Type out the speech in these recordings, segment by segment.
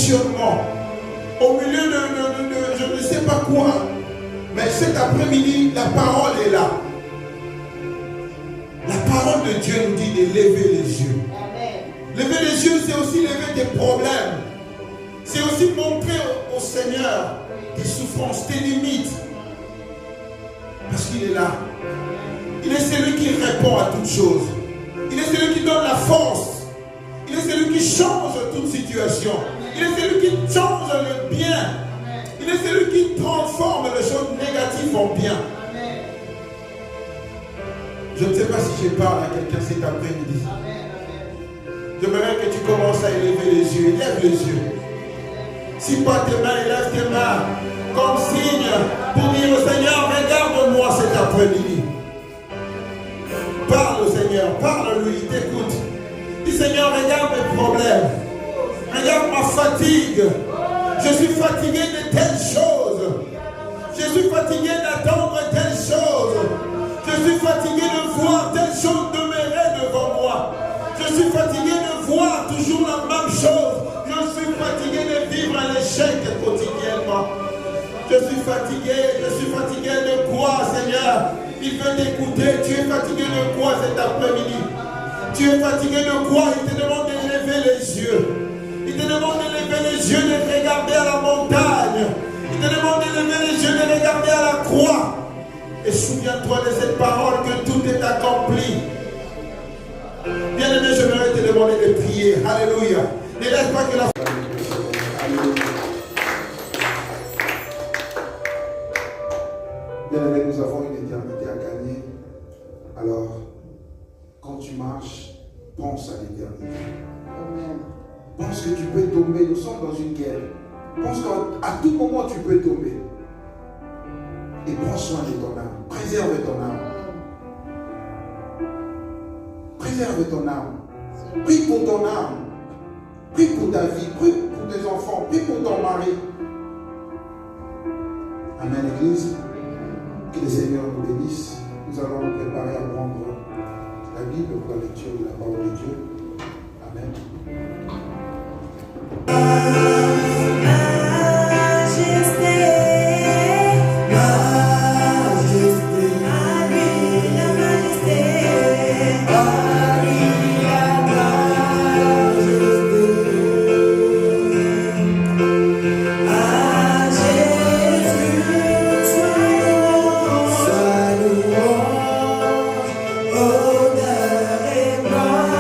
questionnements, au milieu de je ne sais pas quoi, mais cet après-midi, la parole est là. La parole de Dieu nous dit de lever les yeux. Amen. Lever les yeux, c'est aussi lever des problèmes. C'est aussi montrer au Seigneur tes souffrances, tes limites. Parce qu'il est là. Il est celui qui répond à toutes choses. Il est celui qui donne la force. Il est celui qui change toute situation. Il est celui qui change le bien. Il est celui qui transforme les choses négatives en bien. Je ne sais pas si je parle à quelqu'un cet après-midi. J'aimerais que tu commences à élever les yeux. Lève les yeux. Si pas tes mains, lève tes mains comme signe pour dire au Seigneur, regarde-moi cet après-midi. Parle au Seigneur, parle-lui, il t'écoute. Dis Seigneur, regarde mes problèmes. Regarde ma fatigue. Je suis fatigué de telles choses. Je suis fatigué d'attendre telles choses. Je suis fatigué de voir telles choses demeurer devant moi. Je suis fatigué de voir toujours la même chose. Je suis fatigué de vivre l'échec quotidiennement. Je suis fatigué de quoi, Seigneur? Il veut t'écouter. Tu es fatigué de quoi cet après-midi? Tu es fatigué de quoi? Il te demande de lever les yeux. Il te demande de lever les yeux, de regarder à la montagne. Il te demande de lever les yeux, de regarder à la croix. Et souviens-toi de cette parole que tout est accompli. Bien-aimé, je voudrais te demander de prier. Alléluia. Ne laisse pas que la... Bien-aimé, nous avons une éternité à gagner. Alors, quand tu marches, pense à l'éternité. Pense que tu peux tomber. Nous sommes dans une guerre. Pense qu'à tout moment, tu peux tomber. Et prends soin de ton âme. Préserve ton âme. Préserve ton âme. Prie pour ton âme. Prie pour ta vie. Prie pour tes enfants. Prie pour ton mari. Amen, Église. Que le Seigneur nous bénisse. Nous allons nous préparer à prendre la Bible pour la lecture de la parole de Dieu. Amen. Honneur et gloire.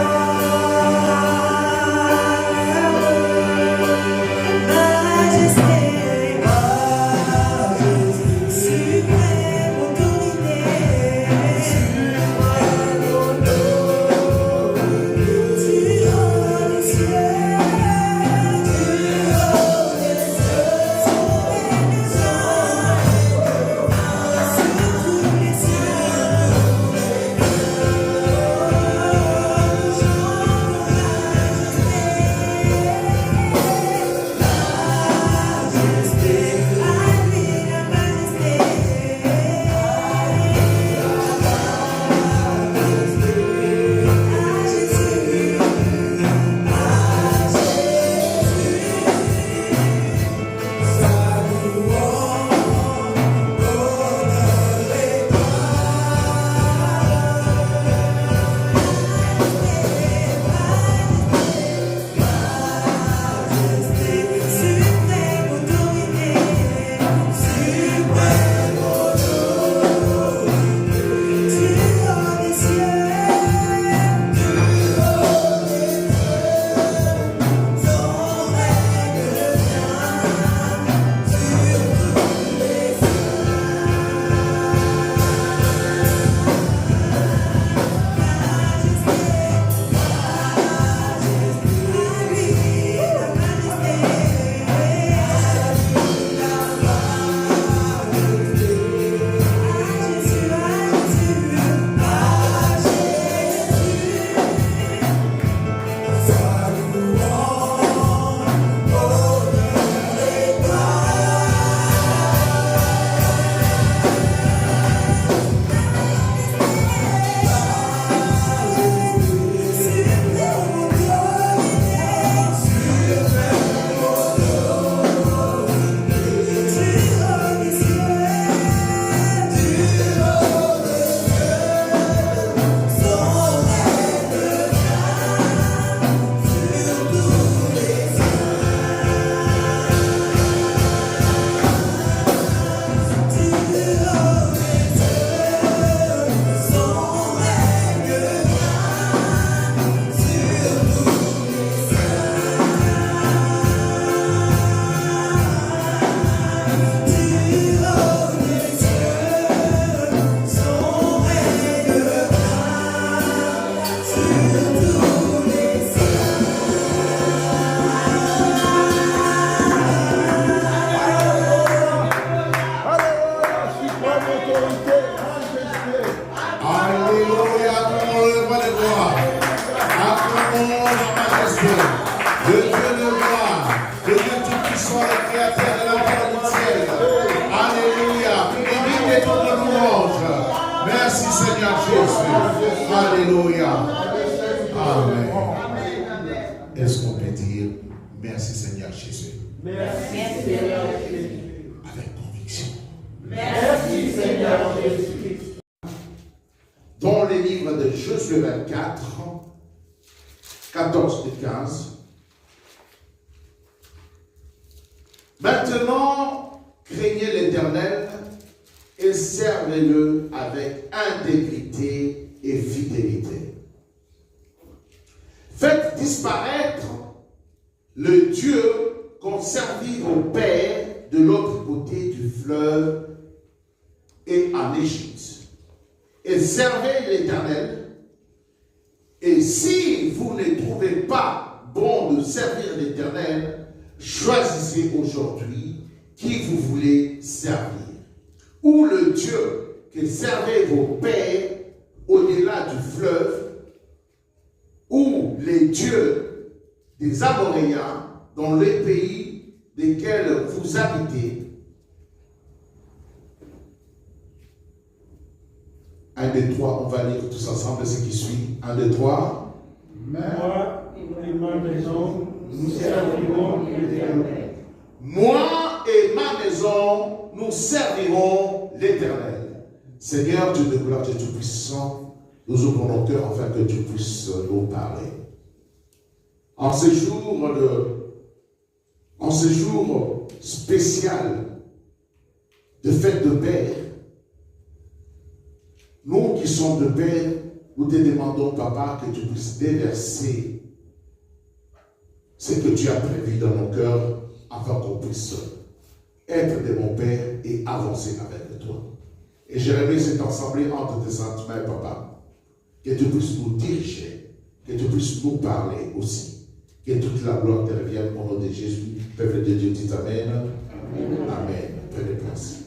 Créateur de la terre du ciel. Alléluia. Bénis ton louange. Merci Seigneur Jésus. Alléluia. Amen. Est-ce qu'on peut dire merci Seigneur Jésus? Merci Seigneur Jésus. Avec conviction. Merci Seigneur Jésus. Dans les livres de Josué 24, 14 et 15. Maintenant, craignez l'Éternel et servez-le avec intégrité et fidélité. Faites disparaître le Dieu qu'ont servi vos pères de l'autre côté du fleuve et en Égypte. Et servez l'Éternel. Et si vous ne trouvez pas bon de servir l'Éternel, choisissez aujourd'hui qui vous voulez servir. Ou le Dieu que servaient vos pères au-delà du fleuve, ou les dieux des Amoréens dans les pays desquels vous habitez. 1, 2, 3, on va lire tous ensemble ce qui suit. 1, 2, 3. Moi et ma maison, nous servirons l'Éternel. Moi et ma maison, nous servirons l'Éternel. Seigneur, Dieu de gloire, Dieu Tout-Puissant, nous ouvrons nos cœurs afin que tu puisses nous parler. En ce jour spécial de fête de Père, nous qui sommes de Père, nous te demandons, Papa, que tu puisses déverser ce que tu as prévu dans nos cœurs afin qu'on puisse être de mon Père et avancer avec toi. Et je remets cette assemblée entre tes saintes mains, Papa, que tu puisses nous diriger, que tu puisses nous parler aussi, que toute la gloire te revienne au nom de Jésus. Peuple de Dieu dit Amen. Amen. Amen. Prenez place.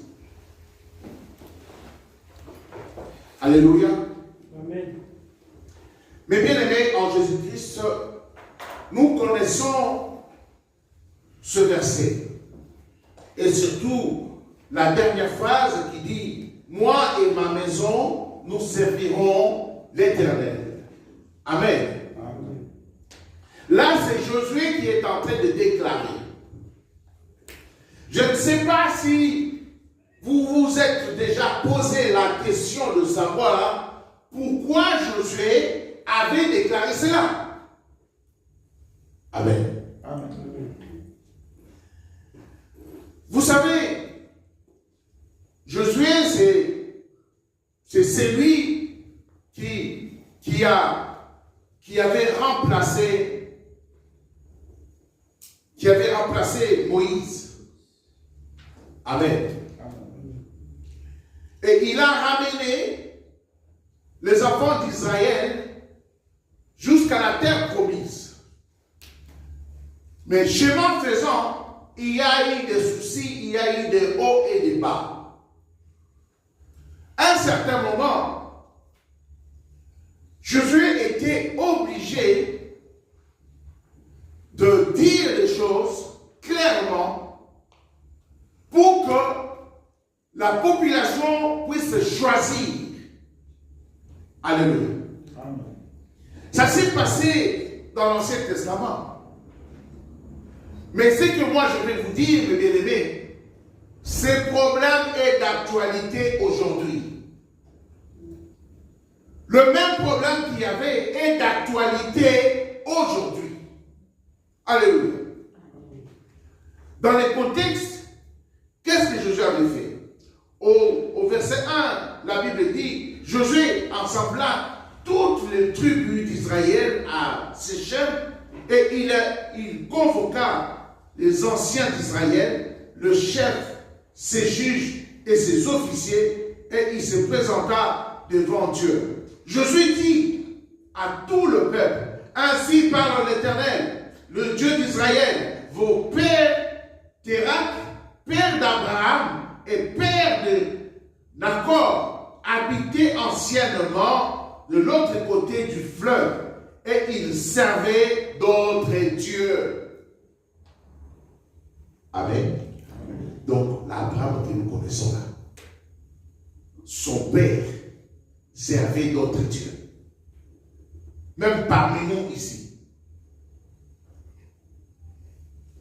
Alléluia. Amen. Mes bien-aimés en Jésus-Christ, nous connaissons ce verset. Et surtout, la dernière phrase qui dit « Moi et ma maison, nous servirons l'Éternel. » Amen. Amen. Là, c'est Josué qui est en train de déclarer. Je ne sais pas si vous vous êtes déjà posé la question de savoir pourquoi Josué avait déclaré cela. Amen. Amen. Vous savez, Josué, c'est celui qui avait remplacé Moïse. Amen. Et il a ramené les enfants d'Israël jusqu'à la terre promise. Mais chemin faisant, il y a eu des soucis, il y a eu des hauts et des bas. À un certain moment, Josué était obligé de dire les choses clairement pour que la population puisse choisir. Alléluia. Amen. Ça s'est passé dans l'Ancien Testament. Mais ce que moi je vais vous dire, mes bien-aimés, ce problème est d'actualité aujourd'hui. Le même problème qu'il y avait est d'actualité aujourd'hui. Alléluia. Dans les contextes, qu'est-ce que Josué avait fait? Au verset 1, la Bible dit, Josué ensembla toutes les tribus d'Israël à Séchem et il convoqua les anciens d'Israël, le chef, ses juges et ses officiers, et il se présenta devant Dieu. Josué dit à tout le peuple, ainsi parle l'Éternel, le Dieu d'Israël, vos pères, Térak, père d'Abraham et père de Nacor, habitaient anciennement de l'autre côté du fleuve, et ils servaient d'autres dieux. Amen. Donc, l'Abraham que nous connaissons là, son père servait d'autres dieux. Même parmi nous ici.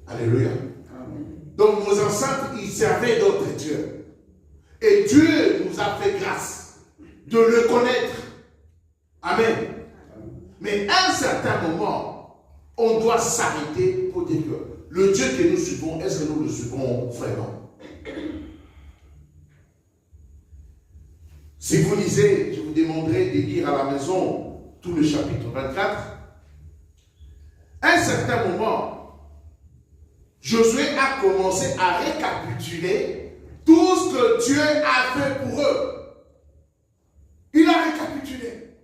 Alléluia. Donc nos ancêtres, ils servaient d'autres dieux. Et Dieu nous a fait grâce de le connaître. Amen. Mais à un certain moment, on doit s'arrêter pour dire que le Dieu que nous suivons, est-ce que nous le suivons vraiment? Si vous lisez, je vous demanderai de lire à la maison tout le chapitre 24. À un certain moment, Josué a commencé à récapituler tout ce que Dieu a fait pour eux. Il a récapitulé.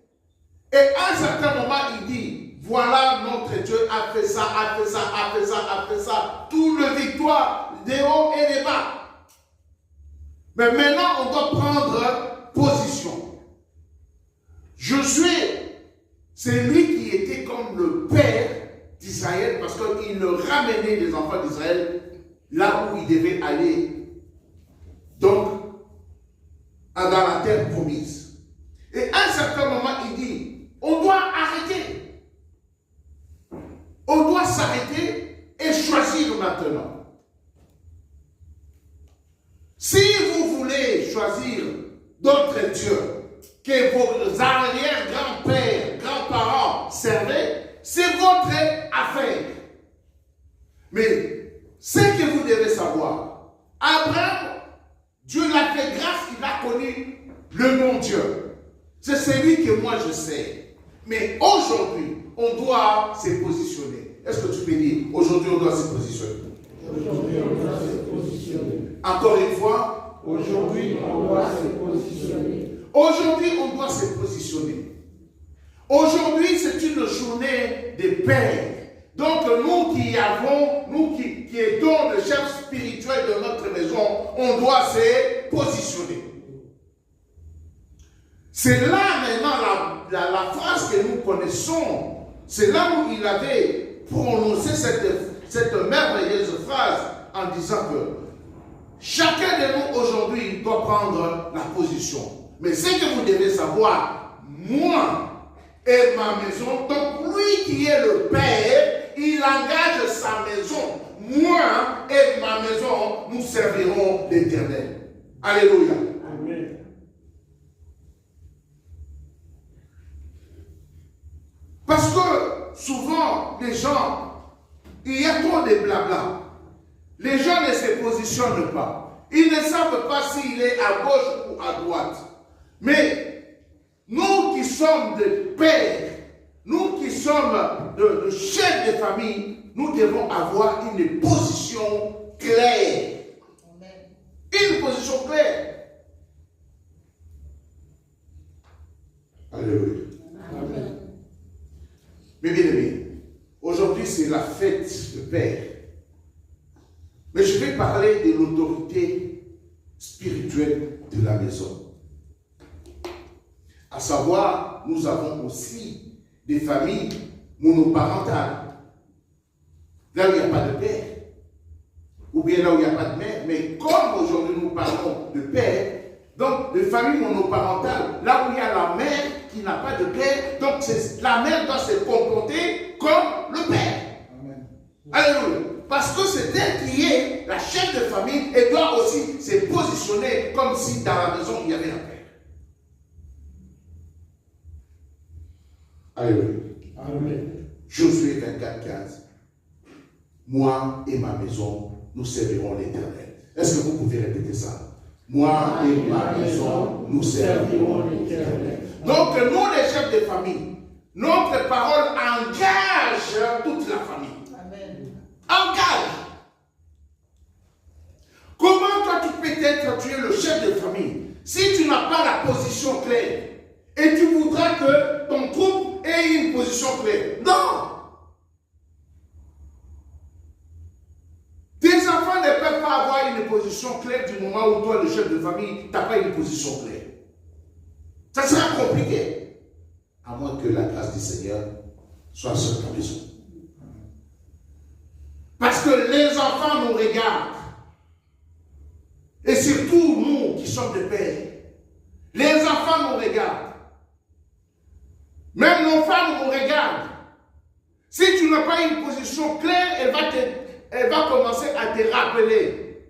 Et à un certain moment, il dit, voilà, notre Dieu a fait ça, a fait ça, a fait ça, a fait ça. Tout le victoire, des hauts et des bas. Mais maintenant, on doit prendre position. Josué, c'est lui qui était comme le père d'Israël, parce qu'il ramenait les enfants d'Israël là où ils devaient aller. Donc, dans la terre promise. Et à un certain moment, il dit, on doit arrêter. On doit s'arrêter et choisir maintenant. Si vous voulez choisir d'autres dieux que vos arrière-grands-pères, grands-parents servaient, c'est votre affaire. Mais ce que vous devez savoir, Abraham, Dieu l'a fait grâce, il a connu le bon Dieu. C'est celui que moi je sais. Mais aujourd'hui, on doit se positionner. Est-ce que tu peux dire, aujourd'hui on doit se positionner? Aujourd'hui on doit se positionner. Encore une fois, aujourd'hui on doit se positionner. Aujourd'hui on doit se positionner. Aujourd'hui, c'est une journée de paix. Donc, nous qui avons, nous qui étions le chef spirituel de notre maison, on doit se positionner. C'est là maintenant la phrase que nous connaissons. C'est là où il avait prononcé cette merveilleuse phrase en disant que chacun de nous aujourd'hui doit prendre la position. Mais ce que vous devez savoir, moi, et ma maison, donc lui qui est le Père, il engage sa maison. Moi et ma maison, nous servirons l'Éternel. Alléluia. Amen. Parce que souvent, les gens, il y a trop de blabla. Les gens ne se positionnent pas. Ils ne savent pas s'il est à gauche ou à droite. Mais nous qui sommes des pères, nous qui sommes de chefs de famille, nous devons avoir une position claire. Une position claire. Alléluia. Amen. Mais bien aimé, aujourd'hui c'est la fête de Père. Mais je vais parler de l'autorité spirituelle de la maison. À savoir, nous avons aussi des familles monoparentales. Là où il n'y a pas de père. Ou bien là où il n'y a pas de mère. Mais comme aujourd'hui nous parlons de père, donc de familles monoparentales, là où il y a la mère qui n'a pas de père, donc la mère doit se comporter comme le père. Amen. Alléluia. Parce que c'est elle qui est la chef de famille et doit aussi se positionner comme si dans la maison il y avait un père. Alléluia. Amen. Josué 24, 15. Moi et ma maison, nous servirons l'Éternel. Est-ce que vous pouvez répéter ça? Moi et ma maison, nous servirons l'Éternel. Donc, nous, les chefs de famille, notre parole engage toute la famille. Amen. Engage. Comment toi tu peux être, tu es le chef de famille, si tu n'as pas la position claire et tu voudras que ton groupe ait une position claire? Non. Tes enfants ne peuvent pas avoir une position claire du moment où toi, le chef de famille, tu n'as pas une position claire. Ça sera compliqué. À moins que la grâce du Seigneur soit sur ta maison. Parce que les enfants nous regardent. sommes des pères. Les enfants nous regardent. Même nos femmes nous regardent. Si tu n'as pas une position claire, elle va commencer à te rappeler.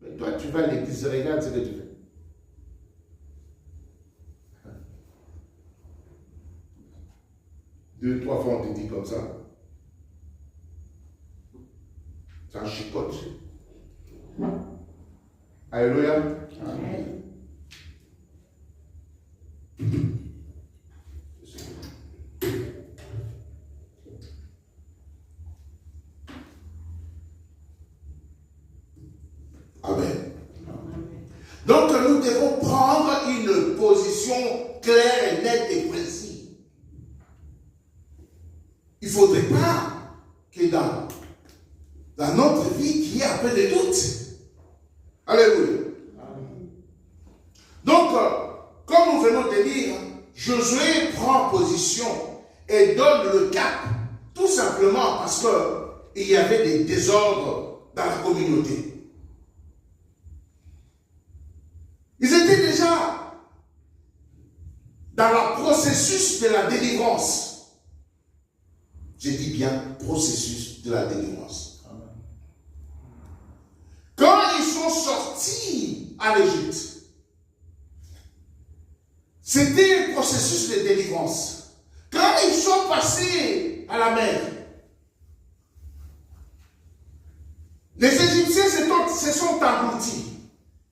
Mais toi, tu vas à l'église, regarde ce que tu fais. Deux, trois fois, on te dit comme ça. Ça chicote. Alléluia. Amen. Amen. Donc nous devons prendre une position claire et nette et précise. Il ne faudrait pas que dans notre vie, qu'il y ait un peu de doute. Alléluia. Donc, comme nous venons de dire, Josué prend position et donne le cap, tout simplement parce qu'il y avait des désordres dans la communauté. Ils étaient déjà dans le processus de la délivrance. Je dis bien processus de la délivrance. Quand ils sont sortis à l'Égypte, c'était un processus de délivrance. Quand ils sont passés à la mer, les Égyptiens se sont engloutis.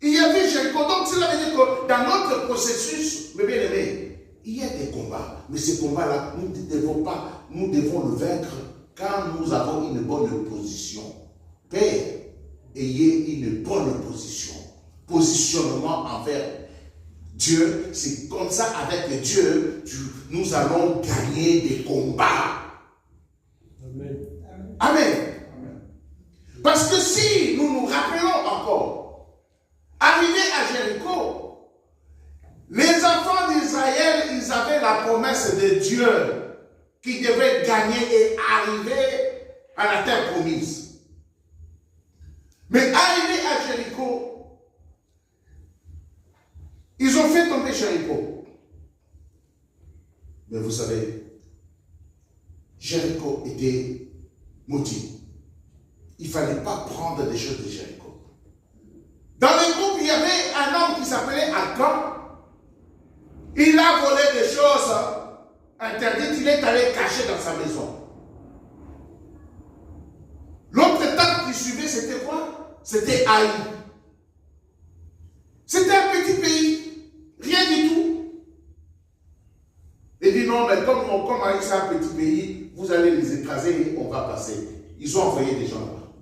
Il y avait Jéricho. Donc cela veut dire que dans notre processus, mes bien-aimés, il y a des combats. Mais ces combats-là, nous devons le vaincre quand nous avons une bonne position. Père, ayez une bonne position. Positionnement envers Dieu. C'est comme ça, avec Dieu, nous allons gagner des combats. Amen. Amen. Amen. Parce que si nous nous rappelons encore, arrivés à Jéricho, les enfants d'Israël, ils avaient la promesse de Dieu qui devait gagner et arriver à la terre promise. Mais arrivés à Jéricho, ils ont fait tomber Jéricho. Mais vous savez, Jéricho était maudit. Il ne fallait pas prendre des choses de Jéricho. Dans le groupe, il y avait un homme qui s'appelait Akan. Il a volé des choses interdites, il est allé cacher dans sa maison. L'autre étape qui suivait, c'était quoi? C'était Haï. C'était un petit pays, rien du tout. Il dit non, mais comme Haï c'est un petit pays, vous allez les écraser et on va passer. Ils ont envoyé des gens là-bas.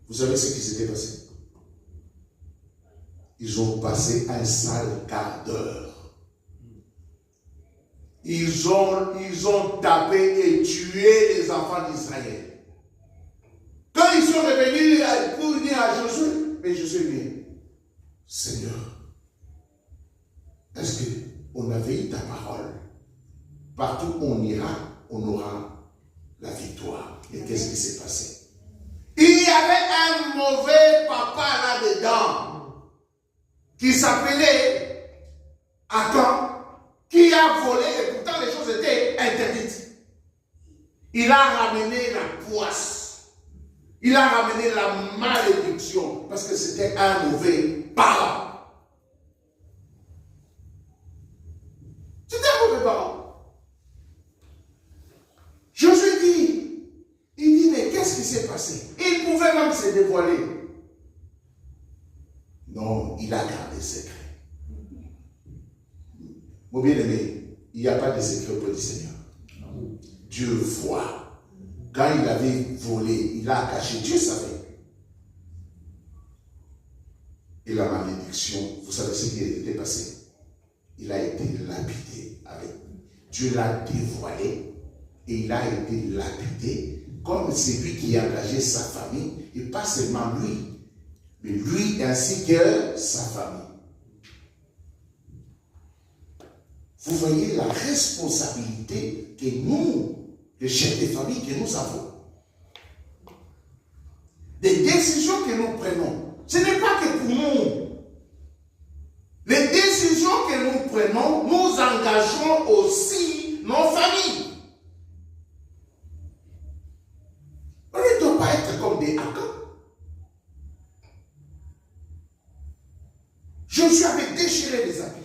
Vous savez ce qui s'était passé? Ils ont passé un sale quart d'heure. Ils ont tapé et tué les enfants d'Israël. Quand ils sont revenus pour dire à Josué, mais Josué dit, Seigneur, est-ce qu'on avait eu ta parole? Partout où on ira, on aura la victoire. Et qu'est-ce qui s'est passé? Il y avait un mauvais papa là-dedans qui s'appelait Akan, qui a volé, et pourtant les choses étaient interdites. Il a ramené la poisse. Il a ramené la malédiction, parce que c'était un mauvais parent. C'était un mauvais parent. Josué dit, mais qu'est-ce qui s'est passé? Il pouvait même se dévoiler. Non, il a gardé secret. Mon bien-aimé, il n'y a pas de secret pour le Seigneur. Dieu voit. Quand il avait volé, il a caché. Dieu savait. Et la malédiction, vous savez ce qui était passé? Il a été lapidé avec. Dieu l'a dévoilé et il a été lapidé comme c'est lui qui a engagé sa famille, et pas seulement lui, mais lui ainsi que sa famille. Vous voyez la responsabilité que nous, les chefs de famille, que nous avons. Des décisions que nous prenons. Ce n'est pas que pour nous. prenons, nous engageons aussi nos familles. On ne doit pas être comme des hackers. Josué avait déchiré les habits.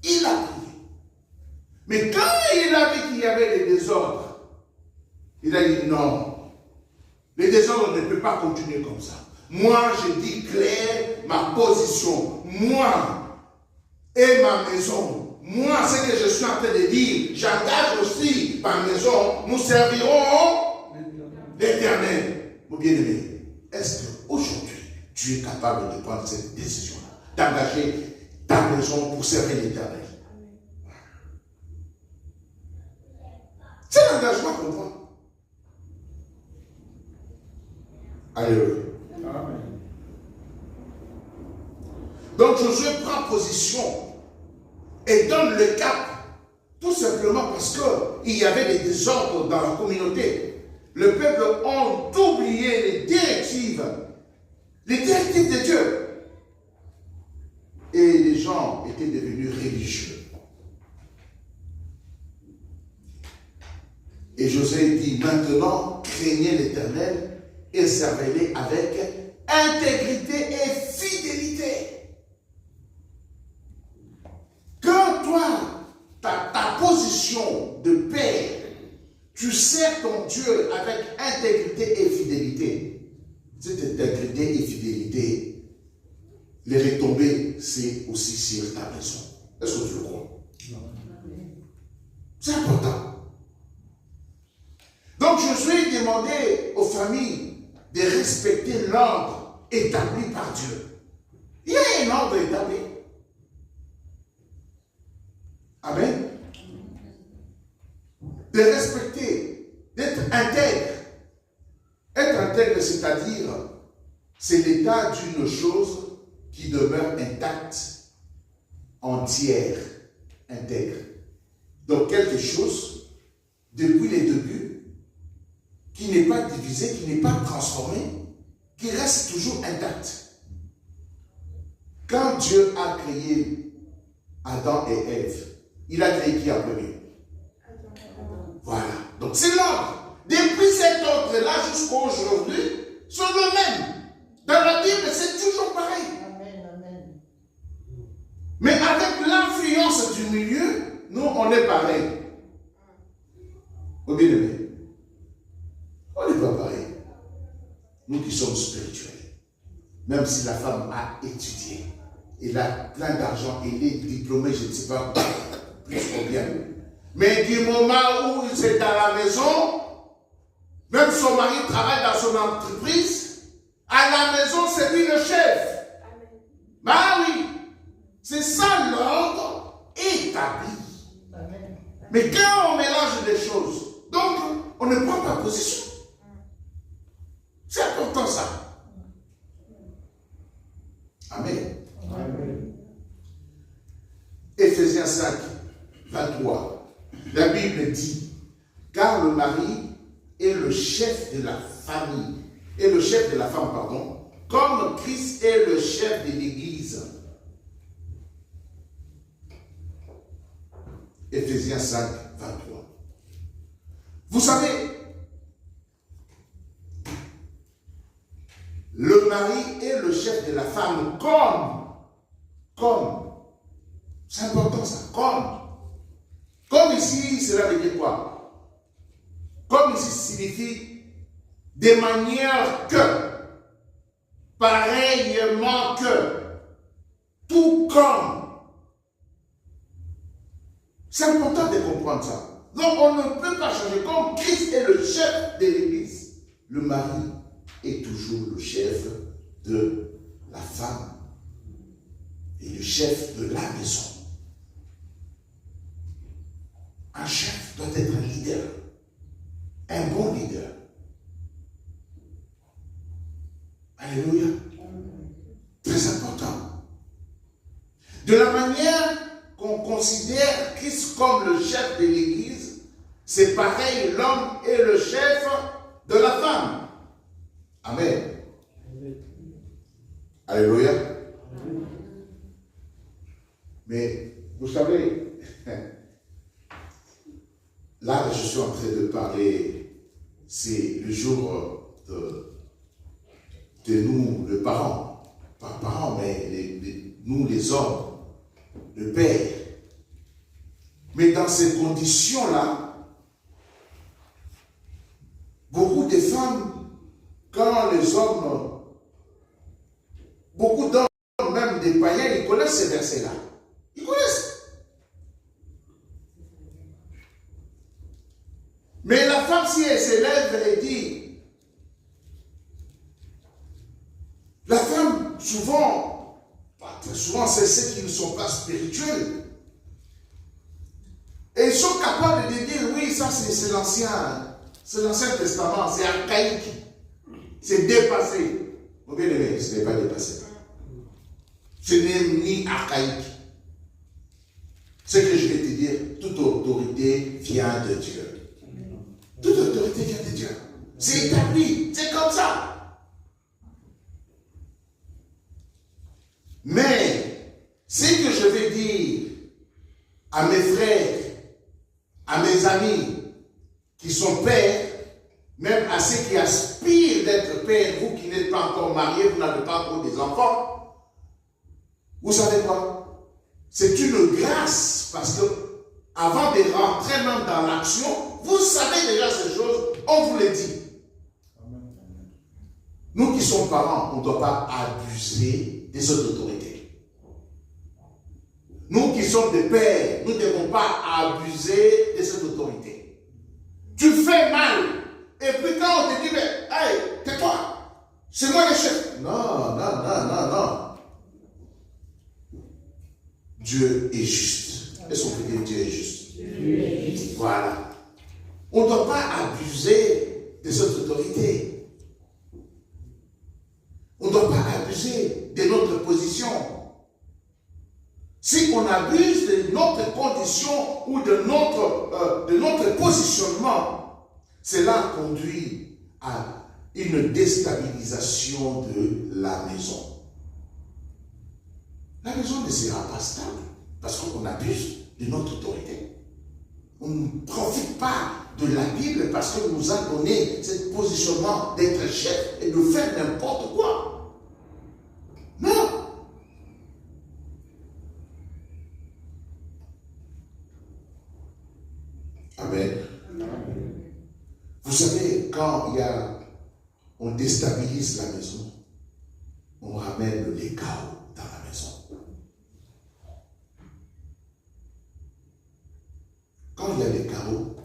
Il a prié. Mais quand il a vu qu'il y avait des désordres, il a dit non. Les désordres ne peuvent pas continuer comme ça. Moi, je dis clair ma position. Moi et ma maison. Moi, ce que je suis en train de dire, j'engage aussi ma maison. Nous servirons l'Éternel. Mon bien-aimé, est-ce qu'aujourd'hui, tu es capable de prendre cette décision-là, d'engager ta maison pour servir l'Éternel? C'est l'engagement qu'on prend. Alléluia. Amen. Donc Josué prend position et donne le cap, tout simplement parce qu'il y avait des désordres dans la communauté. Le peuple a oublié les directives de Dieu. Et les gens étaient devenus religieux. Et Josué dit, maintenant, craignez l'Éternel et servez-les avec intégrité et fidélité. Quand toi, ta position de père, tu sers ton Dieu avec intégrité et fidélité, cette intégrité et fidélité, les retombées, c'est aussi sur ta maison. Est-ce que tu le crois? C'est important. Donc Josué demandait aux familles de respecter l'ordre établi par Dieu. Il y a un ordre établi. Amen. De respecter, d'être intègre. Être intègre, c'est-à-dire, c'est l'état d'une chose qui demeure intacte, entière, intègre. Donc quelque chose, depuis les débuts, qui n'est pas divisé, qui n'est pas transformé, qui reste toujours intact. Quand Dieu a créé Adam et Ève, il a créé qui en premier? Voilà. Donc c'est l'ordre. Depuis cet ordre-là jusqu'à aujourd'hui, c'est le même. Dans la Bible, c'est toujours pareil. Amen. Mais avec l'influence du milieu, nous, on est pareil. Au bien-aimé, on n'est pas pareil. Nous qui sommes spirituels, même si la femme a étudié, elle a plein d'argent, elle est diplômée, je ne sais pas, plus combien. Mais du moment où c'est dans la maison, même son mari travaille dans son entreprise, à la maison, c'est lui le chef. Bah oui, c'est ça l'ordre établi. Amen. Mais quand on mélange des choses, donc on ne prend pas position. C'est important ça. Amen. Amen. Éphésiens 5, 23. La Bible dit, car le mari est le chef de la famille, est le chef de la femme, pardon, comme Christ est le chef de l'Église. Éphésiens 5, 23. Vous savez, le mari est le chef de la femme comme. C'est important ça, comme. Comme ici, cela veut dire quoi? Comme ici signifie de manière que, pareillement que, tout comme. C'est important de comprendre ça. Donc on ne peut pas changer. Comme Christ est le chef de l'Église, le mari est toujours le chef de la femme et le chef de la maison. Un chef doit être un leader, un bon leader. Alléluia. Très important. De la manière qu'on considère Christ comme le chef de l'Église, c'est pareil, l'homme est le chef de la femme. Amen. Alléluia. Mais le jour de nous, les parents, pas parents, mais nous les hommes, le père. Mais dans ces conditions-là, beaucoup de femmes, quand les hommes, beaucoup d'hommes, même des païens, ils connaissent ces versets-là. Ils connaissent. Mais la femme, si elle s'élève et dit, la femme, souvent, pas très souvent, c'est ceux qui ne sont pas spirituels. Et ils sont capables de dire, oui, ça c'est l'Ancien Testament, c'est archaïque, c'est dépassé. Vous bien aimé, ce n'est pas dépassé. Ce n'est ni archaïque. Ce que je vais te dire, toute autorité vient de Dieu. Toute autorité vient de Dieu. C'est établi, c'est comme ça. Mais, ce que je vais dire à mes frères, à mes amis qui sont pères, même à ceux qui aspirent d'être pères, vous qui n'êtes pas encore mariés, vous n'avez pas encore des enfants, vous savez quoi? C'est une grâce parce que avant de rentrer même dans l'action, vous savez déjà ces choses, on vous les dit. Nous qui sommes parents, on ne doit pas abuser des autres autorités. Nous qui sommes des pères, nous ne devons pas abuser de cette autorité. Tu fais mal, et puis quand on te dit, mais, hey, tais-toi, c'est moi le chef. Non, non, non, non, non. Dieu est juste. Est-ce qu'on peut dire Dieu est juste? Voilà. On ne doit pas abuser de cette autorité. On ne doit pas abuser de notre position. Si on abuse de notre condition ou de notre positionnement, cela conduit à une déstabilisation de la maison. La maison ne sera pas stable parce qu'on abuse de notre autorité. On ne profite pas de la Bible parce qu'on nous a donné ce positionnement d'être chef et de faire n'importe quoi. Non. Amen. Vous savez, quand on déstabilise la maison, on ramène les chaos dans la maison. Quand il y a des chaos,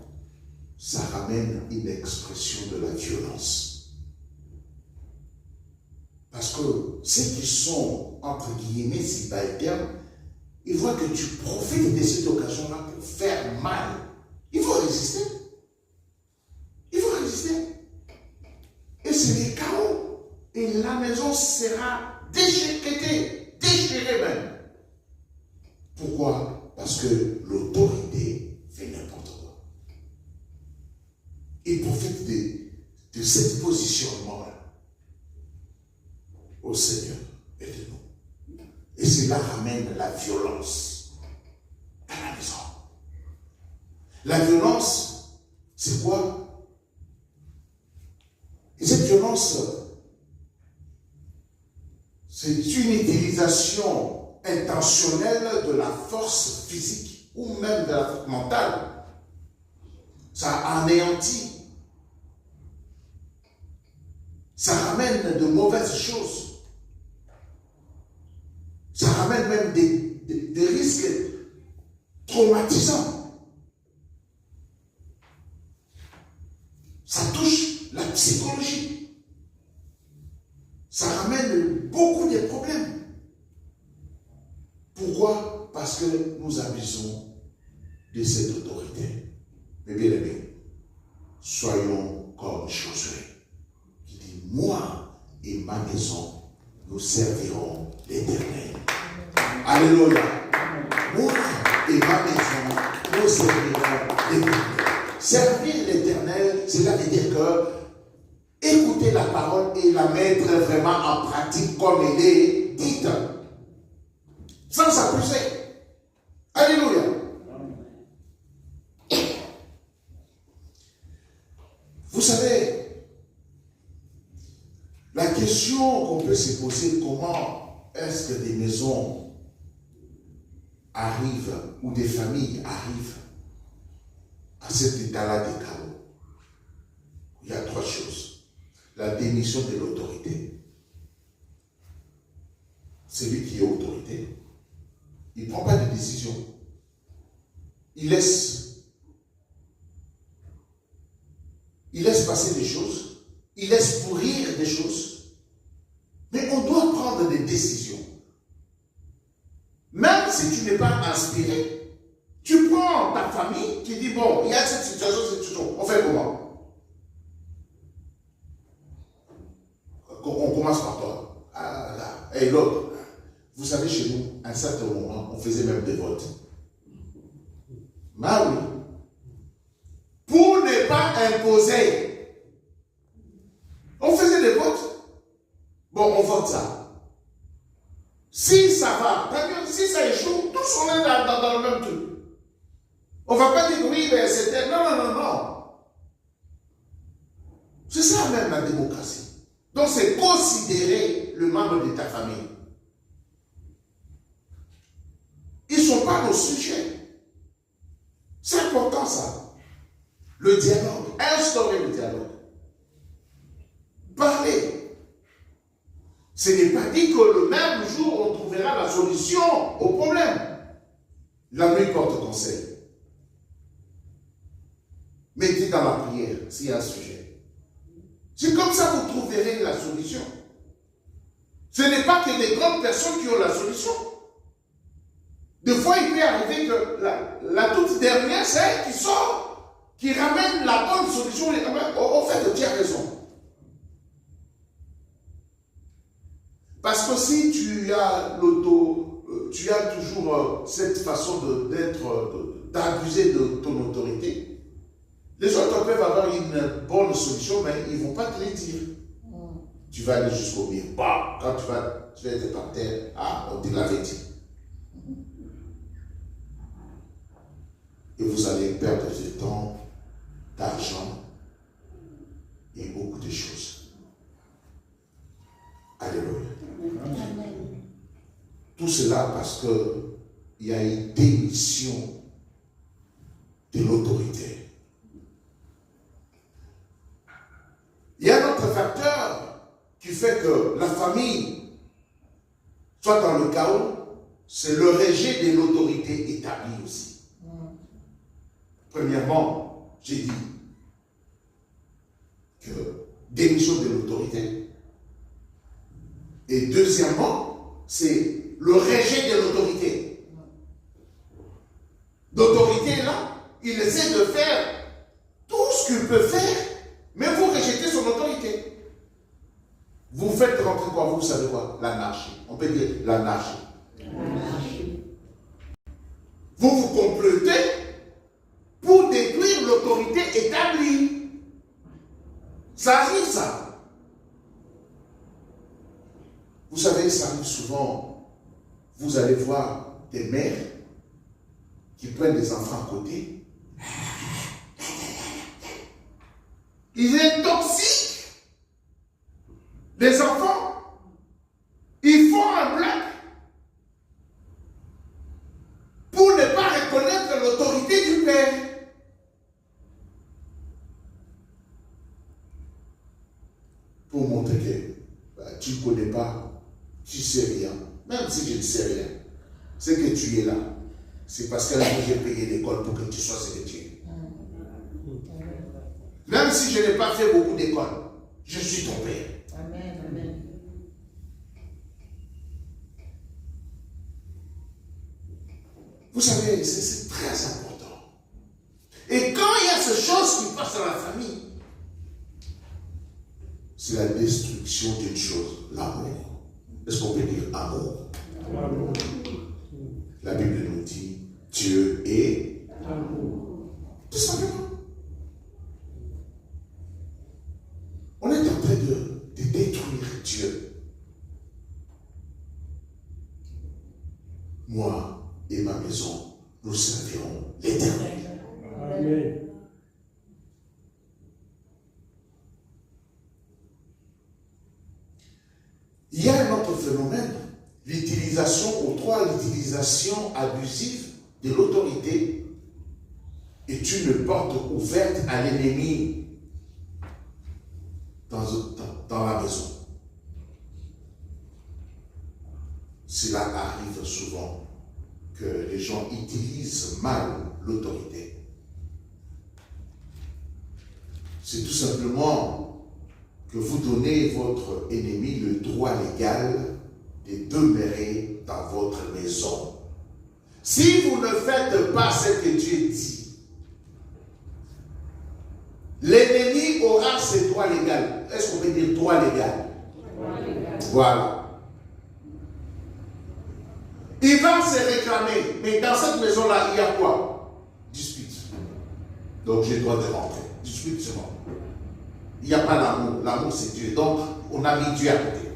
ça ramène une expression de la violence. Parce que ceux qui sont, entre guillemets, subalternes, ils voient que tu profites de cette occasion-là pour faire mal. Il faut résister. Il faut résister. Et c'est les chaos. Et la maison sera déchiquetée, déchirée même. Pourquoi? Parce que l'autorité fait n'importe quoi. Il profite de ce positionnement-là au Seigneur et de nous. Et cela ramène la violence dans la maison. La violence, c'est quoi? Et cette violence, c'est une utilisation intentionnelle de la force physique ou même de la force mentale. Ça anéantit. Ça ramène de mauvaises choses. Ça ramène même des risques traumatisants. Ça touche la psychologie. Ça ramène beaucoup de problèmes. Pourquoi? Parce que nous abusons de cette autorité. Mais bien aimés, soyons comme Josué, qui dit, moi et ma maison, nous servirons l'Éternel. Alléluia. Moi et ma maison, nous servirons l'Éternel. Servir l'Éternel, cela veut dire que écouter la parole et la mettre vraiment en pratique comme elle est dite, sans s'abuser. Alléluia. Vous savez, La question qu'on peut se poser, comment est-ce que des maisons arrivent ou des familles arrivent à cet état-là de chaos? Il y a trois choses. La démission de l'autorité. Celui qui est autorité, il ne prend pas de décision. Il laisse passer des choses, il laisse pourrir des choses, mais on doit prendre des décisions. Même si tu n'es pas inspiré, tu prends ta famille, tu dis, bon, il y a cette situation, on fait comment? On commence par toi. Ah là, et l'autre. Vous savez, chez nous, à un certain moment, on faisait même des votes. Ah oui. Pour ne pas imposer. On faisait des votes. Bon, on vote ça. Si ça va, si ça échoue, tous on est dans le même truc. On ne va pas dire oui, mais c'était. Non. C'est ça même la démocratie. Donc c'est considérer le membre de ta famille. Ils ne sont pas nos sujets. C'est important ça. Le dialogue. Instaurer le dialogue. Parler. Ce n'est pas dit que le même jour on trouvera la solution au problème. La nuit porte conseil. Mettez dans la prière s'il y a un sujet. C'est comme ça que vous trouverez la solution. Ce n'est pas que les grandes personnes qui ont la solution. Des fois, il peut arriver que la toute dernière, c'est elle qui sort, qui ramène la bonne solution. Au fait, tu as raison. Parce que si tu as toujours cette façon d'abuser de ton autorité, les autres peuvent avoir une bonne solution, mais ils ne vont pas te le dire. Tu vas aller jusqu'au mur. Bah, quand tu vas être par terre, on te l'avait dit. Et vous allez perdre du temps, d'argent et beaucoup de choses. Alléluia. Amen. Tout cela parce qu'il y a une démission de l'autorité. Il y a un autre facteur qui fait que la famille soit dans le chaos, c'est le rejet de l'autorité établie aussi. Premièrement, j'ai dit que démission de l'autorité. Et deuxièmement, c'est le rejet de l'autorité. L'autorité est là, il essaie de faire tout ce qu'il peut faire, mais vous rejetez son autorité. Vous faites rentrer quoi? Vous savez quoi? L'anarchie. On peut dire l'anarchie. Vous complotez pour détruire l'autorité établie. Ça arrive, ça. Vous savez, ça arrive souvent. Vous allez voir des mères qui prennent des enfants à côté. Ils intoxiquent les enfants. Ils font un blague pour ne pas reconnaître l'autorité du père. Pour montrer que tu ne connais pas, tu ne sais rien. Même si je ne sais rien, c'est que tu es là. C'est parce que j'ai payé l'école pour que tu sois ce que tu es. Même si je n'ai pas fait beaucoup d'école, je suis ton père. Amen. Amen. Vous savez, c'est très important. Et quand il y a ces choses qui passent dans la famille, c'est la destruction d'une chose, l'amour. Est-ce qu'on peut dire amour? Amour. La Bible nous dit Dieu est Amour. tout simplement. On est en train de détruire Dieu. Moi et ma maison, nous servirons l'Éternel. Amen. un autre phénomène, l'utilisation abusive de l'autorité est une porte ouverte à l'ennemi dans la maison. Cela arrive souvent que les gens utilisent mal l'autorité. C'est tout simplement que vous donnez votre ennemi le droit légal de demeurer dans votre maison. Si vous ne faites pas ce que Dieu dit, l'ennemi aura ses droits légaux. Est-ce qu'on peut dire droit légal? Voilà. Il va se réclamer, mais dans cette maison-là, il y a quoi? Dispute. Donc j'ai le droit de rentrer. Dispute, c'est bon. Il n'y a pas l'amour. L'amour, c'est Dieu. Donc, on a mis Dieu à côté.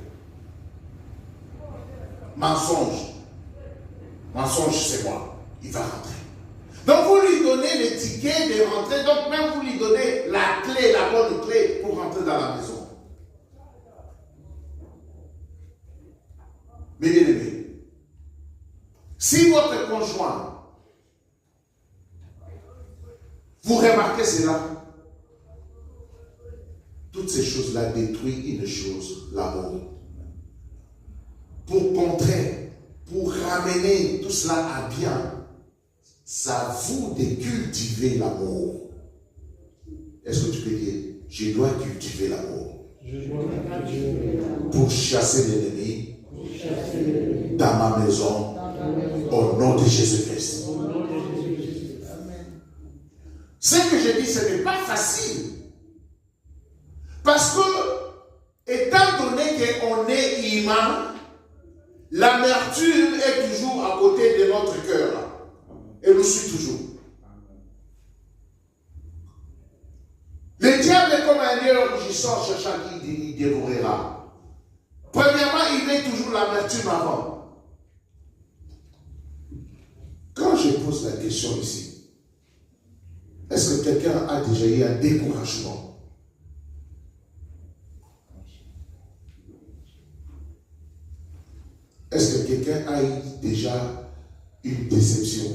Mensonge. Mensonge, c'est moi. Il va rentrer. Donc, vous lui donnez le ticket de rentrer. Donc, même vous lui donnez la clé, la bonne clé pour rentrer dans la maison. Mais bien aimé, si votre conjoint, vous remarquez cela, toutes ces choses-là détruisent une chose, l'amour. Pour contrer, pour ramener tout cela à bien, c'est à vous de cultiver l'amour. Est-ce que tu peux dire, je dois cultiver l'amour pour chasser l'ennemi dans ma maison au nom de Jésus-Christ. Ce que je dis, ce n'est pas facile. Parce que, étant donné qu'on est humain, l'amertume est toujours à côté de notre cœur. Et nous suit toujours. Le diable est comme un lion rugissant, cherchant qui il dévorera. Premièrement, il met toujours l'amertume avant. Quand je pose la question ici, est-ce que quelqu'un a déjà eu un découragement? Est-ce que quelqu'un a eu déjà une déception?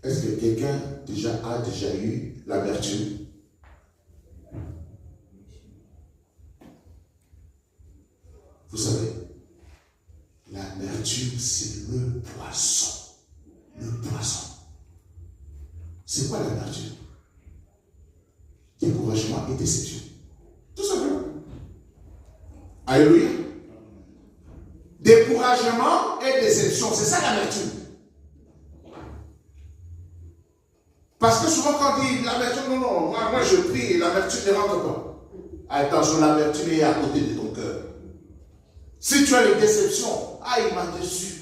Est-ce que quelqu'un a déjà eu l'amertume? Vous savez, l'amertume, c'est le poison. Le poison. C'est quoi l'amertume? Découragement et déception. Tout simplement. Alléluia. Découragement et déception, c'est ça l'amertume. Parce que souvent quand on dit l'amertume, non, moi je prie et l'amertume ne rentre pas. Attention, l'amertume est à côté de ton cœur. Si tu as les déceptions, il m'a déçu.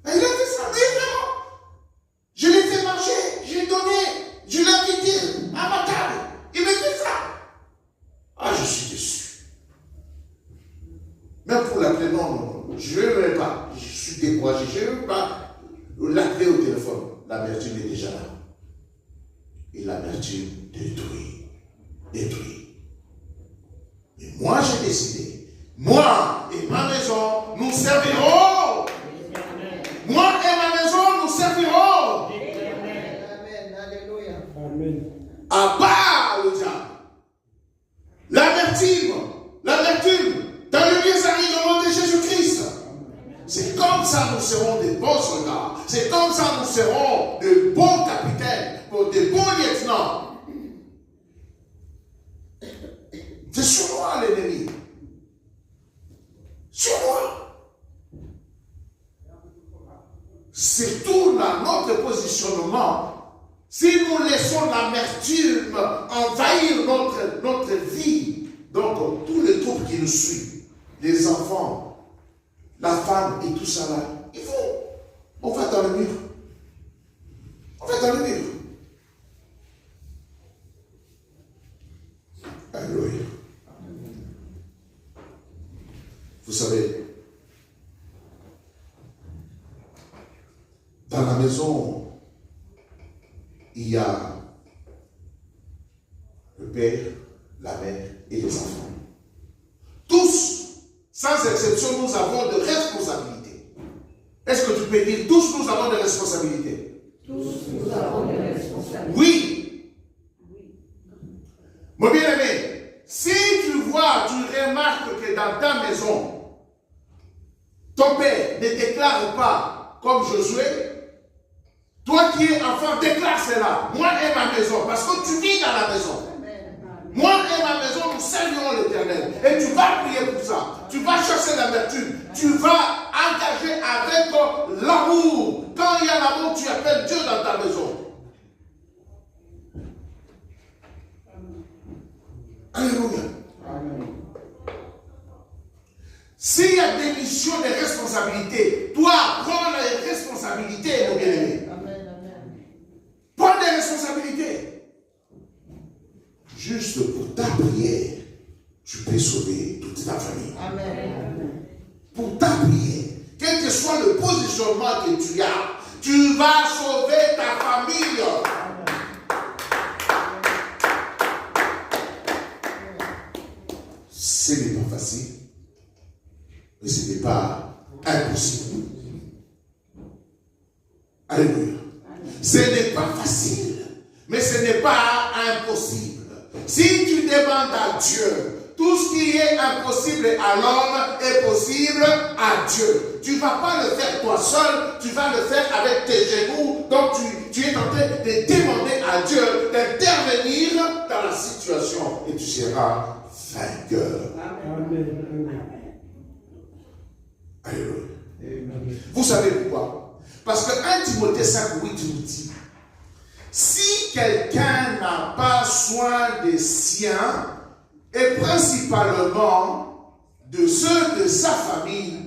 Mais il a fait ça, mais vraiment. Je l'ai fait marcher, je l'ai donné, je l'ai invité à ma table. Il m'a fait ça. Je suis déçu. Même pour la clé, non, je ne veux même pas. Je suis découragé, je ne veux pas. La clé au téléphone, l'amertume est déjà là. Et l'amertume détruit. Mais moi, j'ai décidé. Moi et ma maison, nous servirons. Moi et ma maison, nous servirons. Amen. Alléluia. Amen. À part le diable. L'amertume. Dans le lieu arrive au nom de Jésus-Christ. C'est comme ça nous serons des bons soldats. C'est comme ça nous serons de bons capitaines, de bons lieutenants. C'est sur moi l'ennemi. Sur moi. C'est tout dans notre positionnement. Si nous laissons l'amertume envahir notre vie, donc tous les troupes qui nous suivent, les enfants, la femme et tout ça là, on va dans le mur. Alléluia. Vous savez, dans la maison, il y a le père, la mère et les enfants. Tous, sans exception, nous avons de responsabilités. Est-ce que tu peux dire, tous nous avons des responsabilités? Tous nous avons des responsabilités. Oui. Mon bien-aimé, si tu vois, tu remarques que dans ta maison, ton père ne déclare pas comme Josué, toi qui es enfant, déclare cela. Moi et ma maison, parce que tu vis dans la maison. Moi et ma maison, nous servirons l'Éternel. Et tu vas prier pour ça. Tu vas chercher l'amertume. Tu vas engager avec l'amour. Quand il y a l'amour, tu appelles Dieu dans ta maison. Alléluia. Amen. S'il y a des missions, des responsabilités, toi, prends les responsabilités, mon bien-aimé. Amen, amen. Prends des responsabilités. Juste pour ta prière, tu peux sauver toute ta famille. Amen. Pour ta prière, quel que soit le positionnement que tu as, tu vas sauver ta famille. Ce n'est pas facile, mais ce n'est pas impossible. Alléluia. Ce n'est pas facile, mais ce n'est pas impossible. Si tu demandes à Dieu, tout ce qui est impossible à l'homme est possible à Dieu. Tu ne vas pas le faire toi seul, tu vas le faire avec tes genoux. Donc tu es en train de demander à Dieu d'intervenir dans la situation et tu seras vainqueur. Amen. Alléluia. Vous savez pourquoi? Parce que 1 Timothée 5:8 nous dit, si quelqu'un n'a pas soin des siens, et principalement de ceux de sa famille,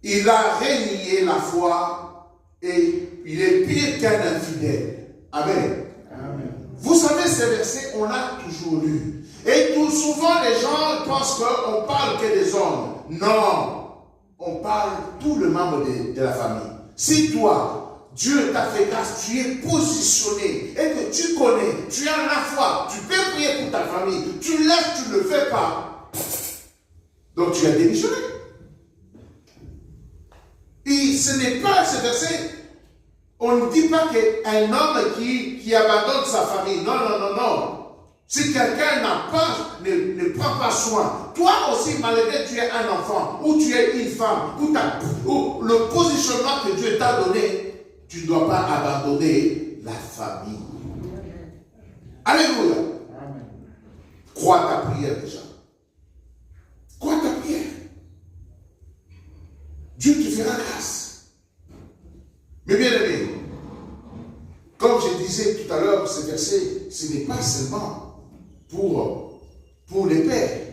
il a renié la foi et il est pire qu'un infidèle. Amen. Amen. Vous savez, ces versets, on l'a toujours lu. Et tout souvent, les gens pensent qu'on parle que des hommes. Non, on parle tout le membre de la famille. Si toi, Dieu t'a fait grâce, tu es positionné et que tu connais, tu as la foi, tu peux prier pour ta famille, tu laisses, tu ne le fais pas. Donc tu as démissionné. Et ce n'est pas ce verset. On ne dit pas qu'un homme qui abandonne sa famille. Non, non, non, non. Si quelqu'un ne prend pas soin, toi aussi, malgré que tu es un enfant, ou tu es une femme, ou le positionnement que Dieu t'a donné, tu ne dois pas abandonner la famille. Alléluia. Amen. Crois ta prière déjà. Crois ta prière. Dieu te fera grâce. Mais bien aimé, comme je disais tout à l'heure, ce verset, ce n'est pas seulement pour les pères.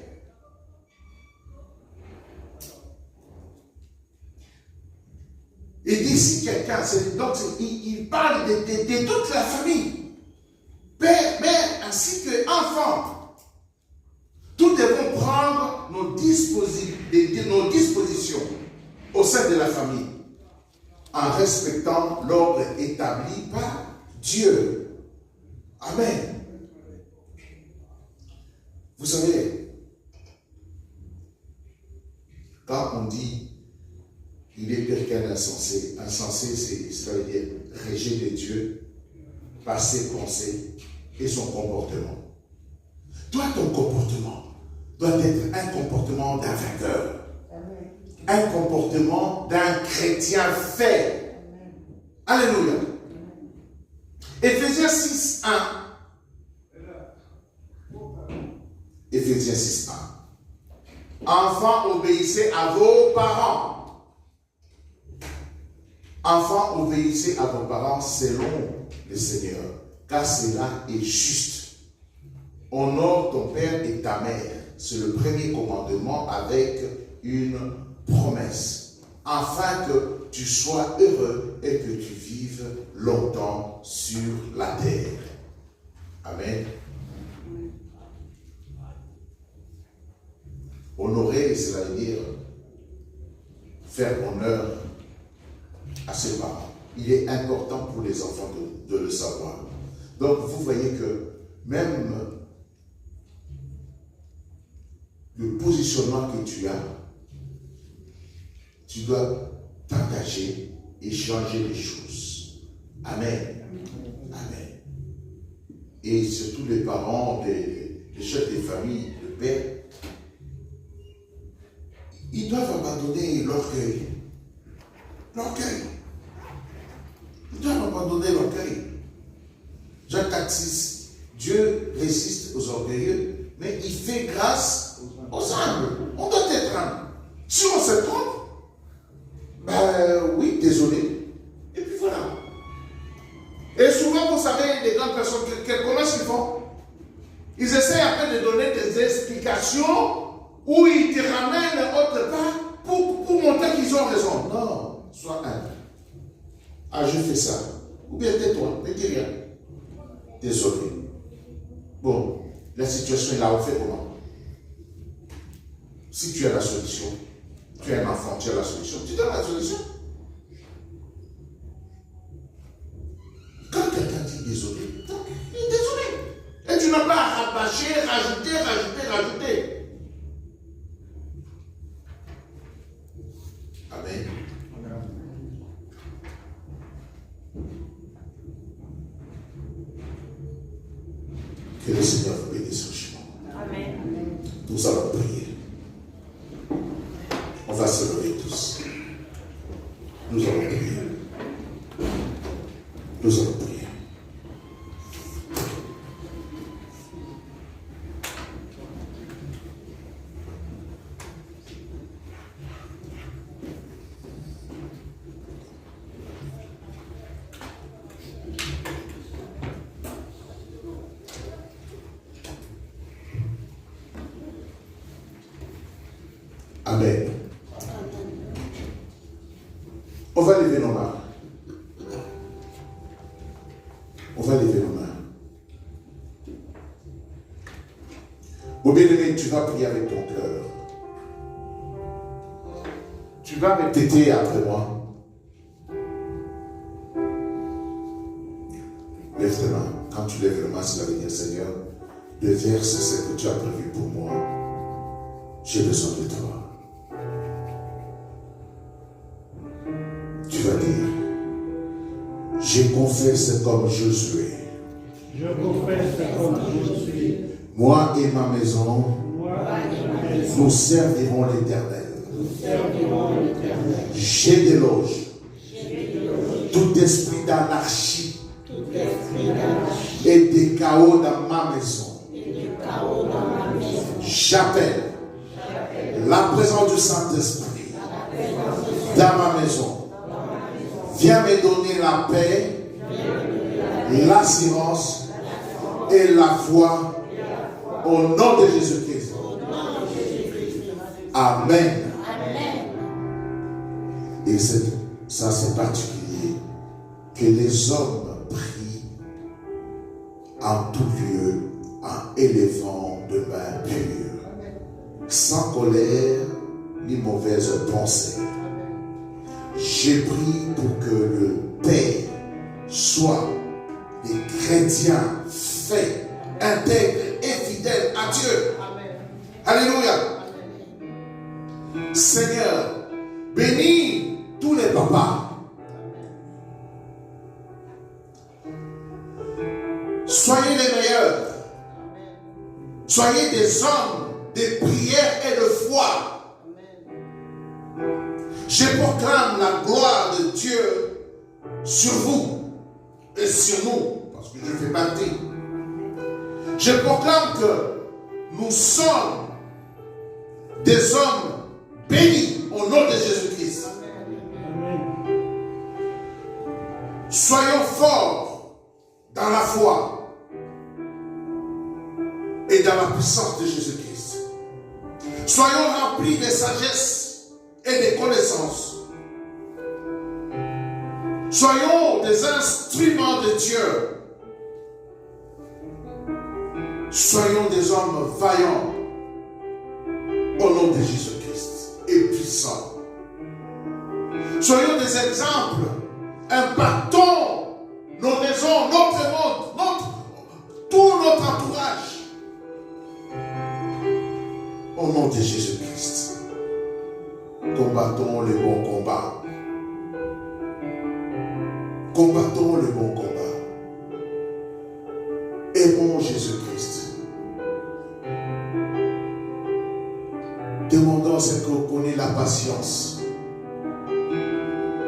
Et d'ici quelqu'un, donc il parle de toute la famille, père, mère, ainsi qu'enfants. Nous devons prendre nos dispositions au sein de la famille, en respectant l'ordre établi par Dieu. Amen. Vous savez, quand on dit il est pire qu'un insensé, insensé, ça veut dire rejet de Dieu par ses pensées et son comportement. Toi, ton comportement doit être un comportement d'un vainqueur, un comportement d'un chrétien fait. Alléluia. Éphésiens 6:1. Éphésiens 6:1. Enfants, obéissez à vos parents. Enfants, obéissez à vos parents selon le Seigneur, car cela est juste. Honore ton père et ta mère. C'est le premier commandement avec une promesse, afin que tu sois heureux et que tu vives longtemps sur la terre. Amen. Honorer, cela veut dire faire honneur à ses parents. Il est important pour les enfants de le savoir. Donc vous voyez que même le positionnement que tu as, tu dois t'engager et changer les choses. Amen. Amen. Et surtout les parents, les chefs de famille, le père, ils doivent abandonner l'orgueil. L'orgueil. Ils doivent abandonner l'orgueil. Jacques 4,6, Dieu résiste aux orgueilleux, mais il fait grâce aux humbles. On doit être humble. Si on se trompe, ben oui, désolé. Et puis voilà. Et souvent, vous savez, les grandes personnes, comment ils font? Ils essaient après de donner des explications où ils te ramènent autre part pour montrer qu'ils ont raison. Non, sois humble. Ah, je fais ça. Ou bien tais-toi, ne dis rien. Désolé. Bon, la situation est là, on fait comment? Si tu as la solution, tu es un enfant, tu as la solution, tu donnes la solution. Quand quelqu'un dit désolé, il est désolé. Et tu n'as pas à rabâcher, rajouter. Amen. Que le Seigneur vous bénisse richement. Amen. Nous allons prier. On va se lever tous. Nous allons prier. Nous allons prier. Amen. On va lever nos mains. On va lever nos mains. Mon bien-aimé, tu vas prier avec ton cœur. Tu vas répéter après moi. Lève tes mains. Quand tu lèves les mains, c'est la veut dire, Seigneur, déverse ce que tu as prévu pour moi. J'ai besoin de toi. Tu vas dire, j'ai confessé comme Josué. Je confesse comme Josué. Moi et ma maison, nous servirons l'Éternel. J'ai déloge tout esprit d'anarchie et de chaos dans ma maison. J'appelle la présence du Saint-Esprit dans ma maison. Viens me donner la paix, l'assurance et la foi au nom de Jésus-Christ. Amen. Et ça c'est particulier que les hommes prient en tout lieu en élevant de mains pures, sans colère ni mauvaise pensée. J'ai prié pour que le Père soit des chrétiens faits, intègres et fidèles à Dieu. Amen. Alléluia. Amen. Seigneur, bénis tous les papas. Soyez les meilleurs. Soyez des hommes de prière et de foi. Je proclame la gloire de Dieu sur vous et sur nous, parce que je fais partie. Je proclame que nous sommes des hommes bénis au nom de Jésus-Christ. Soyons forts dans la foi et dans la puissance de Jésus-Christ. Soyons remplis de sagesse et de connaissances. Soyons des instruments de Dieu. Soyons des hommes vaillants au nom de Jésus-Christ et puissants. Soyons des exemples. Impactons nos maisons, notre monde, tout notre entourage. Au nom nom de Jésus-Christ. Combattons le bon combat. Combattons le bon combat. Aimons Jésus-Christ. Demandons à ce qu'on connaît la patience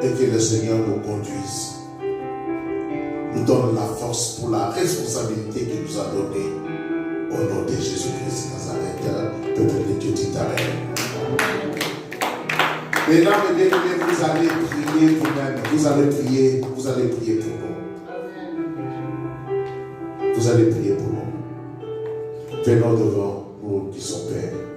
et que le Seigneur nous conduise. Nous donne la force pour la responsabilité qu'il nous a donnée. Au nom de Jésus-Christ Nazareth, peuple de Dieu, dit Amen. Mesdames et messieurs, vous allez prier vous-même. Vous allez prier pour nous. Vous allez prier pour nous. Venons devant, nous disons Père.